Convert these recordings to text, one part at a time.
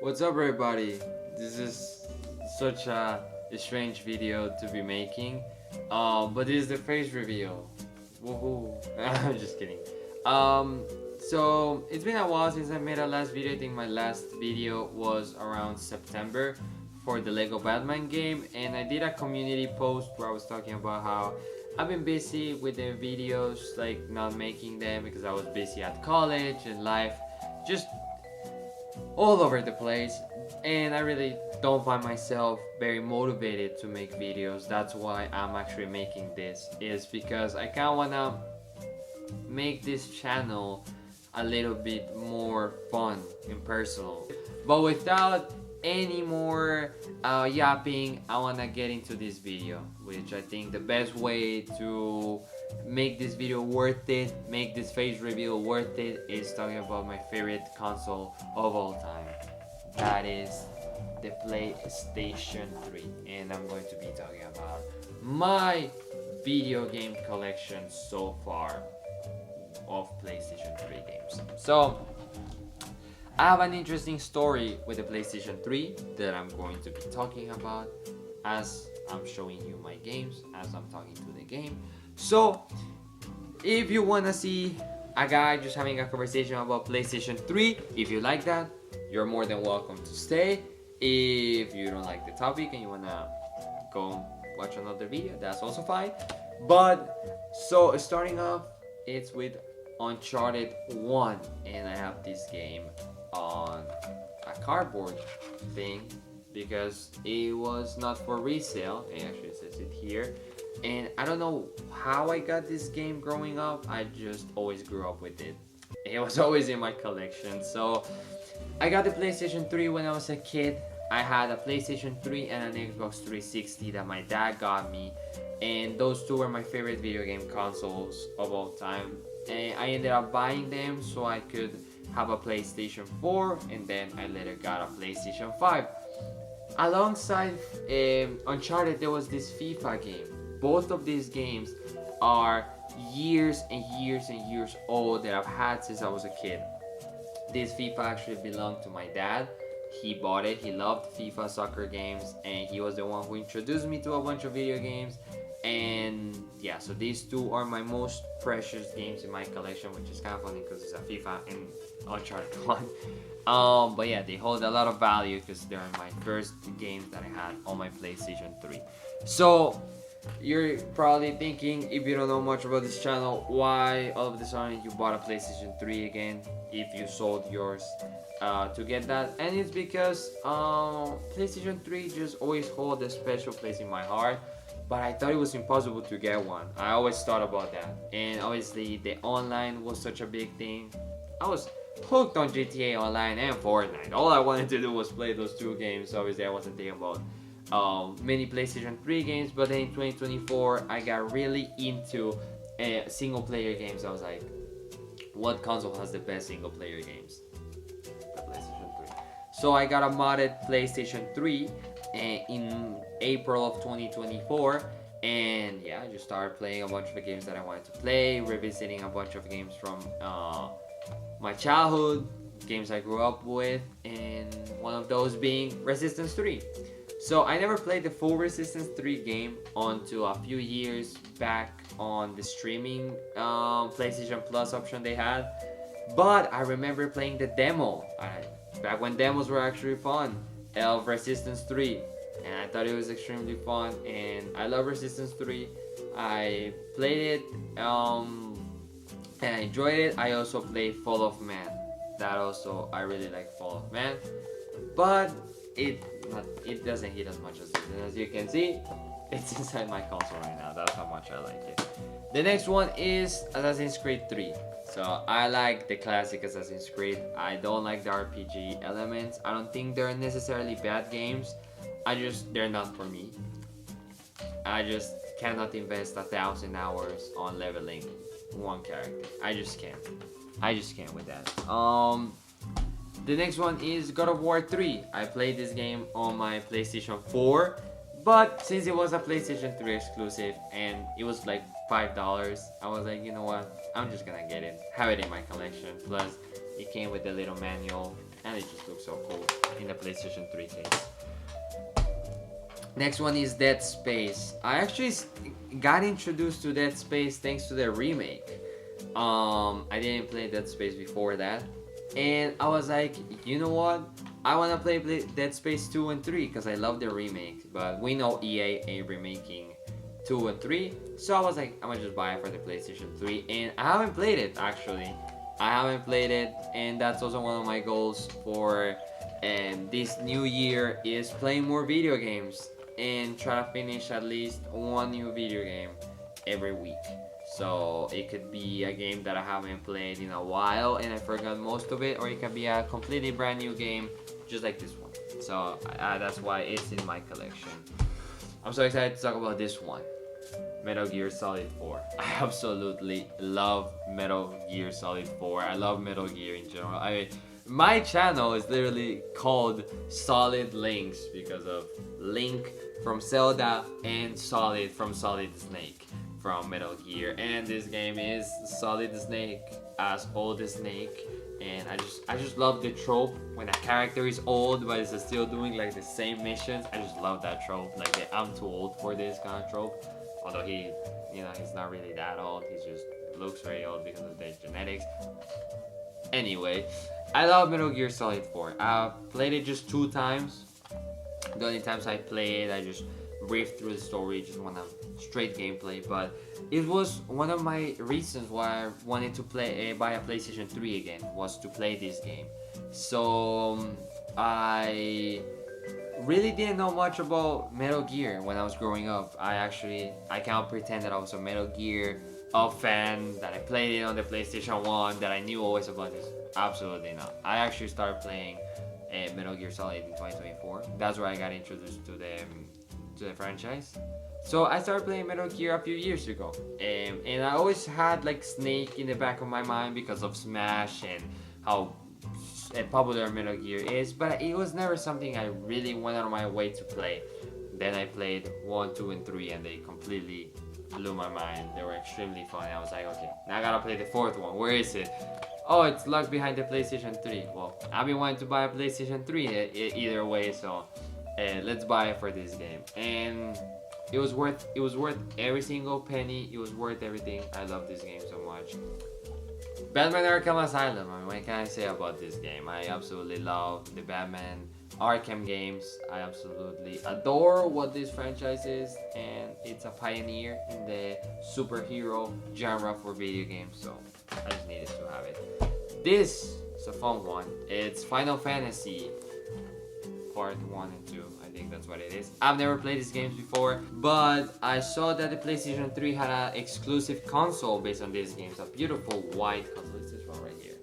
What's up, everybody? This is such a strange video to be making, but this is the face reveal. Woohoo! I'm just kidding. So it's been a while since I made a last video. I think my last video was around September for the Lego Batman game, and I did a community post where I was talking about how I've been busy with the videos, like not making them because I was busy at college and life, just all over the place, and I really don't find myself very motivated to make videos. That's why I'm actually making this, is because I kind of want to make this channel a little bit more fun and personal. But without any more yapping, I want to get into this video, which I think the best way to make this video worth it, make this face reveal worth it, is talking about my favorite console of all time. That is the PlayStation 3, and I'm going to be talking about my video game collection so far of PlayStation 3 games. So I have an interesting story with the PlayStation 3 that I'm going to be talking about as I'm showing you my games, as I'm talking to the game. So if you want to see a guy just having a conversation about PlayStation 3, if you like that, you're more than welcome to stay. If you don't like the topic and you want to go watch another video, that's also fine. But so starting off, it's with Uncharted 1, and I have this game on a cardboard thing because it was not for resale. It actually says it here, and I don't know how I got this game growing up. I just always grew up with it. It was always in my collection. So I got the PlayStation 3 when I was a kid. I had a PlayStation 3 and an Xbox 360 that my dad got me, and those two were my favorite video game consoles of all time. And I ended up buying them so I could have a PlayStation 4, and then I later got a PlayStation 5. Alongside Uncharted, there was this FIFA game. Both of these games are years and years and years old that I've had since I was a kid. This FIFA actually belonged to my dad. He bought it. He loved FIFA soccer games, and he was the one who introduced me to a bunch of video games. And yeah, so these two are my most precious games in my collection, which is kind of funny because it's a FIFA and Uncharted 1. But yeah, they hold a lot of value because they're my first games that I had on my PlayStation 3. So you're probably thinking, if you don't know much about this channel, why all of a sudden you bought a PlayStation 3 again if you sold yours to get that. And it's because PlayStation 3 just always hold a special place in my heart, but I thought it was impossible to get one. I always thought about that, and obviously the online was such a big thing. I was hooked on GTA Online and Fortnite. All I wanted to do was play those two games. Obviously I wasn't thinking about many PlayStation 3 games, but then in 2024 I got really into single player games. I was like, what console has the best single player games? The PlayStation 3. So I got a modded PlayStation 3 in April of 2024, and yeah, I just started playing a bunch of the games that I wanted to play, revisiting a bunch of games from my childhood, games I grew up with, and one of those being Resistance 3. So I never played the full Resistance 3 game until a few years back on the streaming PlayStation Plus option they had, but I remember playing the demo back when demos were actually fun of Resistance 3, and I thought it was extremely fun, and I love Resistance 3. I played it and I enjoyed it. I also played Fall of Man. That also, I really like Fall of Man, but it doesn't hit as much as this. And as you can see, it's inside my console right now. That's how much I like it. The next one is Assassin's Creed 3. So I like the classic Assassin's Creed. I don't like the RPG elements. I don't think they're necessarily bad games. They're not for me. I just cannot invest 1,000 hours on leveling one character. I just can't with that. The next one is God of War 3. I played this game on my PlayStation 4, but since it was a PlayStation 3 exclusive and it was like $5, I was like, you know what, I'm just gonna get it, have it in my collection. Plus it came with a little manual and it just looks so cool in the PlayStation 3 case. Next one is Dead Space. I actually got introduced to Dead Space thanks to the remake. I didn't play Dead Space before that, and I was like, you know what? I want to play Dead Space 2 and 3 because I love the remakes, but we know EA ain't remaking 2 and 3, so I was like, I'm gonna just buy it for the PlayStation 3, and I haven't played it actually. I haven't played it, and that's also one of my goals for this new year is playing more video games and try to finish at least one new video game every week. So it could be a game that I haven't played in a while and I forgot most of it, or it could be a completely brand new game just like this one. So that's why it's in my collection. I'm so excited to talk about this one, Metal Gear Solid 4. I absolutely love Metal Gear Solid 4. I love Metal Gear in general. My channel is literally called Solid Links because of Link from Zelda and Solid from Solid Snake from Metal Gear, and this game is Solid Snake as old as Snake, and I just love the trope when a character is old but is still doing like the same missions. I just love that trope, like the I'm too old for this kind of trope. Although he's not really that old, he just looks very old because of the genetics. Anyway, I love Metal Gear Solid 4. I played it just 2 times. The only times I played, I just briefed through the story, just want a straight gameplay. But it was one of my reasons why I wanted to buy a PlayStation 3 again, was to play this game. So I really didn't know much about Metal Gear when I was growing up. I can't pretend that I was a Metal Gear fan, that I played it on the PlayStation 1, that I knew always about this. Absolutely not. I actually started playing Metal Gear Solid in 2024. That's where I got introduced to the franchise. So I started playing Metal Gear a few years ago, and I always had like Snake in the back of my mind because of Smash and how popular Metal Gear is, but it was never something I really went out of my way to play. Then I played 1, 2, and 3, and they completely blew my mind. They were extremely fun. I was like, okay, now I gotta play the 4th one. Where is it? Oh, it's locked behind the PlayStation 3. Well, I've been wanting to buy a PlayStation 3 either way, so let's buy it for this game. And it was worth every single penny. It was worth everything. I love this game so much. Batman Arkham Asylum. I mean, what can I say about this game? I absolutely love the Batman Arkham games. I absolutely adore what this franchise is, and it's a pioneer in the superhero genre for video games, so I just needed to have it. This is a fun one. It's Final Fantasy Part 1 and 2. I think that's what it is. I've never played these games before, but I saw that the PlayStation 3 had an exclusive console based on these games. A beautiful white console. It's this one right here.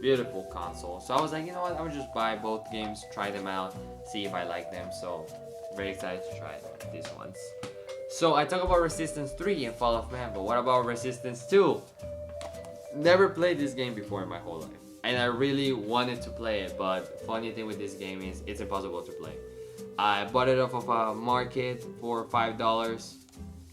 Beautiful console. So I was like, you know what? I would just buy both games, try them out, see if I like them. So very excited to try these ones. So I talk about Resistance 3 and Fall of Man, but what about Resistance 2? Never played this game before in my whole life, and I really wanted to play it, but funny thing with this game is it's impossible to play. I bought it off of a market for $5,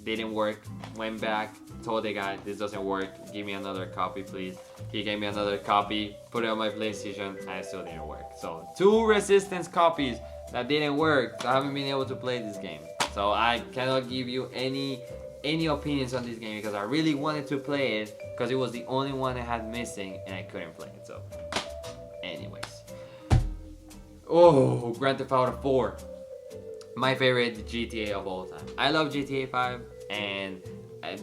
didn't work, went back, told the guy this doesn't work, give me another copy please. He gave me another copy, put it on my PlayStation, and it still didn't work. So 2 Resistance copies that didn't work, so I haven't been able to play this game. So I cannot give you any opinions on this game because I really wanted to play it because it was the only one I had missing and I couldn't play it. So anyways, oh, Grand Theft Auto 4, my favorite GTA of all time. I love GTA 5 and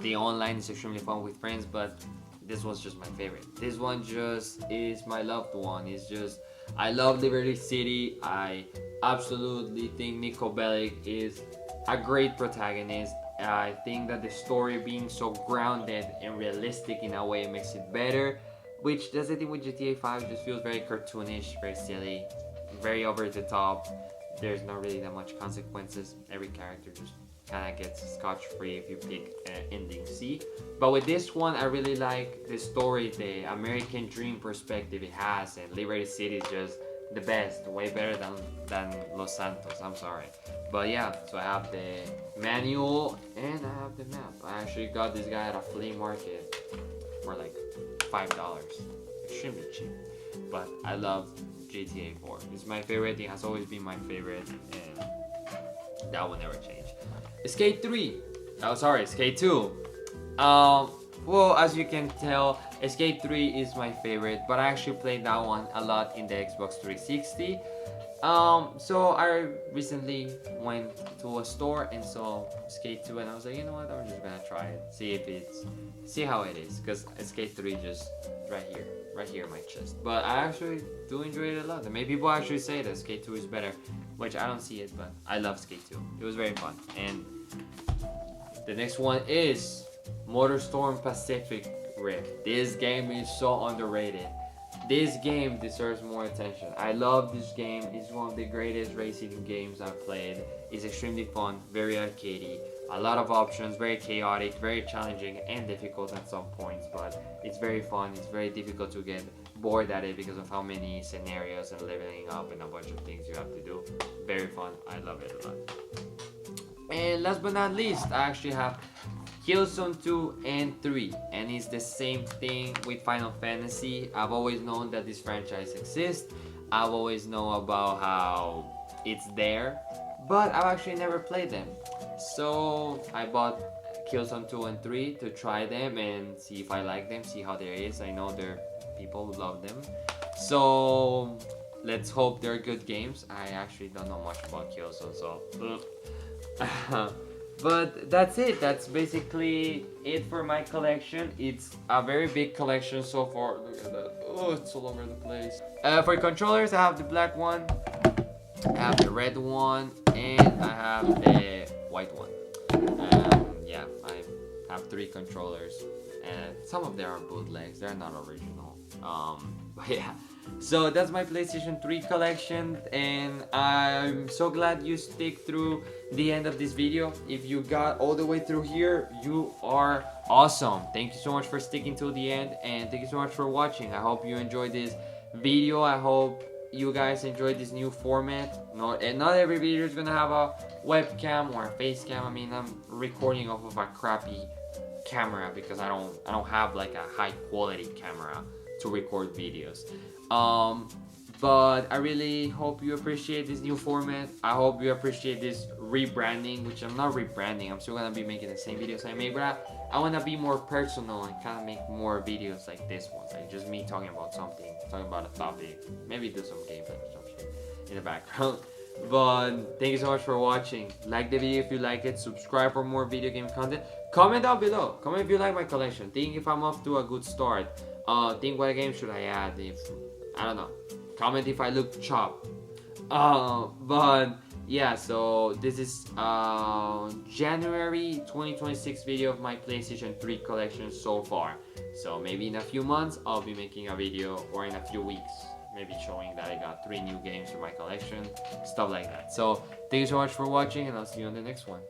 the online is extremely fun with friends, but this one's just my favorite. This one just is my loved one. It's just, I love Liberty City. I absolutely think Nico Bellic is a great protagonist. I think that the story being so grounded and realistic in a way makes it better, which that's the thing with GTA 5, just feels very cartoonish, very silly, very over the top. There's not really that much consequences. Every character just kind of gets scotch-free if you pick ending C. But with this one, I really like the story, the American dream perspective it has, and Liberty City is just the best, way better than Los Santos, I'm sorry. But yeah, so I have the manual and I have the map. I actually got this guy at a flea market for like $5, extremely cheap. But I love GTA 4. It's my favorite. It has always been my favorite, and that will never change. Skate 3. Oh, sorry, Skate 2. Well, as you can tell, Skate 3 is my favorite, but I actually played that one a lot in the Xbox 360. So I recently went to a store and saw Skate 2, and I was like, you know what, I'm just gonna try it, see how it is, because Skate 3 just right here in my chest. But I actually do enjoy it a lot. And many people actually say that Skate 2 is better, which I don't see it, but I love Skate 2. It was very fun. And the next one is MotorStorm Pacific Rift. This game is so underrated. This game deserves more attention. I love this game. It's one of the greatest racing games I've played. It's extremely fun, very arcadey, a lot of options, very chaotic, very challenging and difficult at some points, but it's very fun. It's very difficult to get bored at it because of how many scenarios and leveling up and a bunch of things you have to do. Very fun. I love it a lot. And last but not least, I actually have Killzone 2 and 3, and it's the same thing with Final Fantasy. I've always known that this franchise exists. I've always known about how it's there, but I've actually never played them. So I bought Killzone 2 and 3 to try them and see if I like them, see how there is. I know there are people who love them. So let's hope they're good games. I actually don't know much about Killzone, so but that's it. That's basically it for my collection. It's a very big collection so far. Look at that. Oh, it's all over the place. For controllers, I have the black one, I have the red one, and I have the white one. Yeah, I have 3 controllers, and some of them are bootlegs. They're not original. But yeah. So that's my PlayStation 3 collection, and I'm so glad you stick through the end of this video. If you got all the way through here, you are awesome. Thank you so much for sticking till the end, and thank you so much for watching. I hope you enjoyed this video. I hope you guys enjoyed this new format. Not every video is gonna have a webcam or a face cam. I mean, I'm recording off of a crappy camera because I don't have like a high quality camera to record videos. But I really hope you appreciate this new format. I hope you appreciate this rebranding, which I'm not rebranding. I'm still gonna be making the same videos I made, but I wanna be more personal and kind of make more videos like this one, like just me talking about something, talking about a topic, maybe do some gameplay or some shit in the background. But thank you so much for watching. Like the video if you like it, subscribe for more video game content. Comment down below. Comment if you like my collection. Think if I'm off to a good start. Think what game should I add, if I don't know. Comment if I look chopped. But yeah, so this is January 2026 video of my PlayStation 3 collection so far. So maybe in a few months I'll be making a video, or in a few weeks maybe showing that I got 3 new games for my collection, stuff like that. So thank you so much for watching, and I'll see you on the next one.